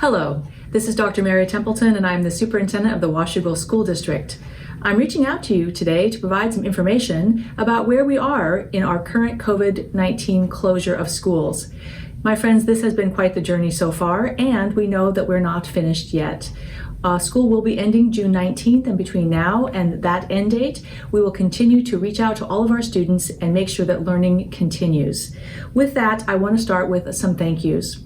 Hello, this is Dr. Mary Templeton and I'm the superintendent of the Washougal School District. I'm reaching out to you today to provide some information about where we are in our current COVID-19 closure of schools. My friends, this has been quite the journey so far, and we know that we're not finished yet. School will be ending June 19th, and between now and that end date, we will continue to reach out to all of our students and make sure that learning continues. With that, I want to start with some thank yous.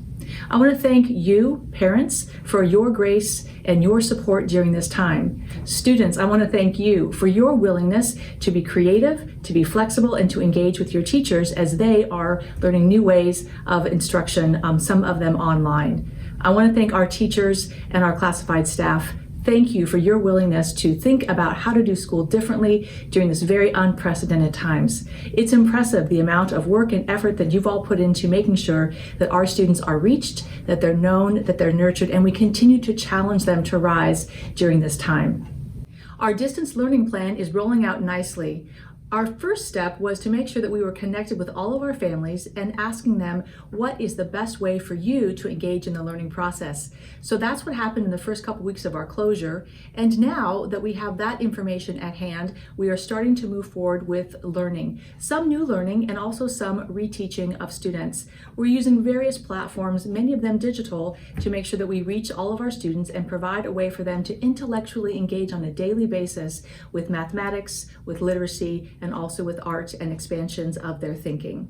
I want to thank you, parents, for your grace and your support during this time. Students, I want to thank you for your willingness to be creative, to be flexible, and to engage with your teachers as they are learning new ways of instruction, some of them online. I want to thank our teachers and our classified staff. Thank you for your willingness to think about how to do school differently during this very unprecedented times. It's impressive the amount of work and effort that you've all put into making sure that our students are reached, that they're known, that they're nurtured, and we continue to challenge them to rise during this time. Our distance learning plan is rolling out nicely. Our first step was to make sure that we were connected with all of our families and asking them what is the best way for you to engage in the learning process. So that's what happened in the first couple weeks of our closure. And now that we have that information at hand, we are starting to move forward with learning. Some new learning and also some reteaching of students. We're using various platforms, many of them digital, to make sure that we reach all of our students and provide a way for them to intellectually engage on a daily basis with mathematics, with literacy, and also with art and expansions of their thinking.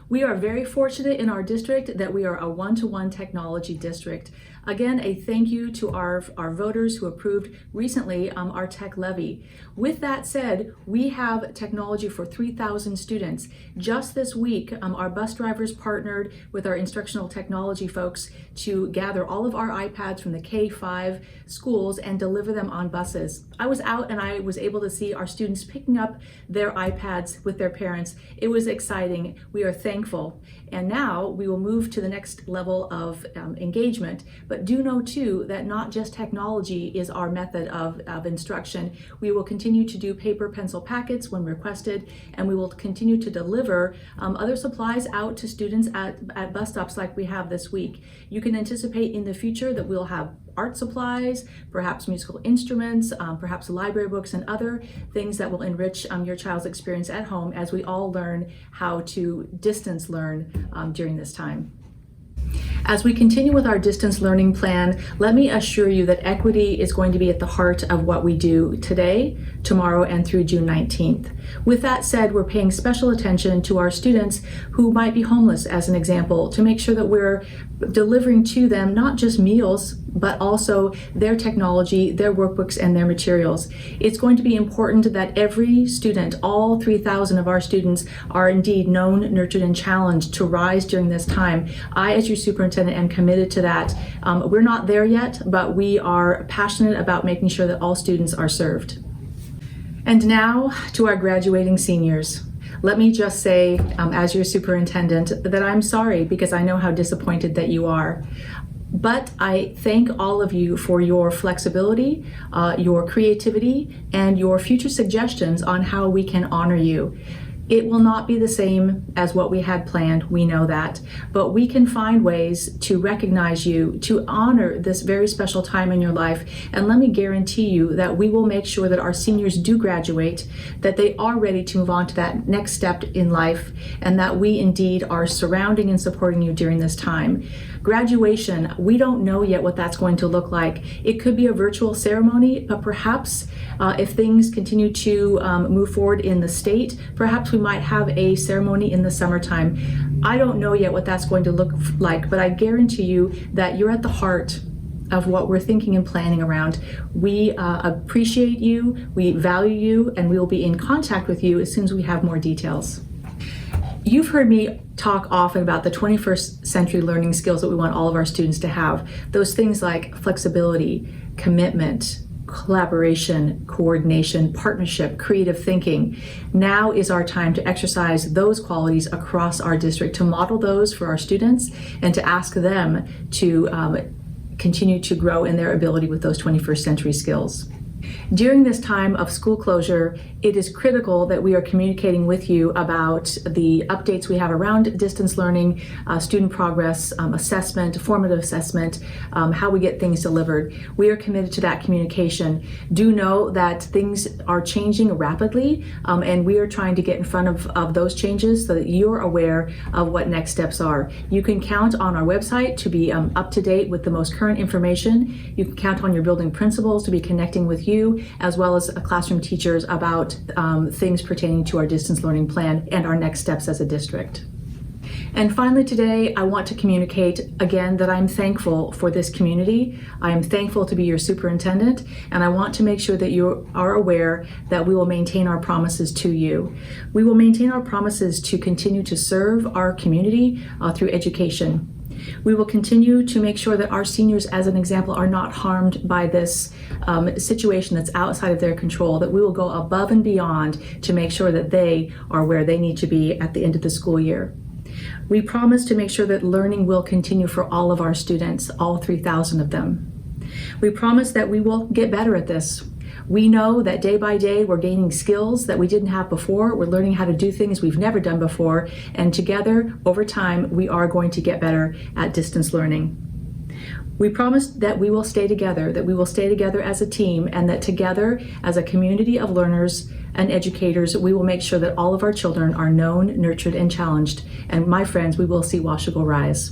We are very fortunate in our district that we are a one-to-one technology district. Again, a thank you to our voters who approved recently our tech levy. With that said, we have technology for 3,000 students. Just this week, our bus drivers partnered with our instructional technology folks to gather all of our iPads from the K-5 schools and deliver them on buses. I was out and I was able to see our students picking up their iPads with their parents. It was exciting. We are thankful. And now we will move to the next level of engagement. But do know too that not just technology is our method of instruction. We will continue to do paper pencil packets when requested, and we will continue to deliver other supplies out to students at bus stops like we have this week. You can anticipate in the future that we'll have art supplies, perhaps musical instruments, perhaps library books and other things that will enrich your child's experience at home as we all learn how to distance learn during this time. As we continue with our distance learning plan, let me assure you that equity is going to be at the heart of what we do today, tomorrow, and through June 19th. With that said, we're paying special attention to our students who might be homeless, as an example, to make sure that we're delivering to them not just meals, but also their technology, their workbooks, and their materials. It's going to be important that every student, all 3,000 of our students, are indeed known, nurtured, and challenged to rise during this time. I, as your superintendent, am committed to that. We're not there yet, but we are passionate about making sure that all students are served. And now to our graduating seniors. Let me just say, as your superintendent, that I'm sorry because I know how disappointed that you are. But I thank all of you for your flexibility, your creativity, and your future suggestions on how we can honor you. It will not be the same as what we had planned, we know that, but we can find ways to recognize you, to honor this very special time in your life, and let me guarantee you that we will make sure that our seniors do graduate, that they are ready to move on to that next step in life, and that we indeed are surrounding and supporting you during this time. Graduation, we don't know yet what that's going to look like. It could be a virtual ceremony, but perhaps if things continue to move forward in the state, perhaps we might have a ceremony in the summertime. I don't know yet what that's going to look like, but I guarantee you that you're at the heart of what we're thinking and planning around. We appreciate you, we value you, and we will be in contact with you as soon as we have more details. You've heard me talk often about the 21st century learning skills that we want all of our students to have. Those things like flexibility, commitment, collaboration, coordination, partnership, creative thinking. Now is our time to exercise those qualities across our district, to model those for our students and to ask them to continue to grow in their ability with those 21st century skills. During this time of school closure, it is critical that we are communicating with you about the updates we have around distance learning, student progress, assessment, formative assessment, how we get things delivered. We are committed to that communication. Do know that things are changing rapidly, and we are trying to get in front of those changes so that you're aware of what next steps are. You can count on our website to be up to date with the most current information. You can count on your building principals to be connecting with you, as well as classroom teachers about things pertaining to our distance learning plan and our next steps as a district. And finally today, I want to communicate again that I'm thankful for this community. I am thankful to be your superintendent, and I want to make sure that you are aware that we will maintain our promises to you. We will maintain our promises to continue to serve our community through education. We will continue to make sure that our seniors, as an example, are not harmed by this situation that's outside of their control, that we will go above and beyond to make sure that they are where they need to be at the end of the school year. We promise to make sure that learning will continue for all of our students, all 3,000 of them. We promise that we will get better at this. We know that day by day we're gaining skills that we didn't have before. We're learning how to do things we've never done before. And together, over time, we are going to get better at distance learning. We promise that we will stay together, as a team, and that together, as a community of learners and educators, we will make sure that all of our children are known, nurtured, and challenged. And my friends, we will see Washougal rise.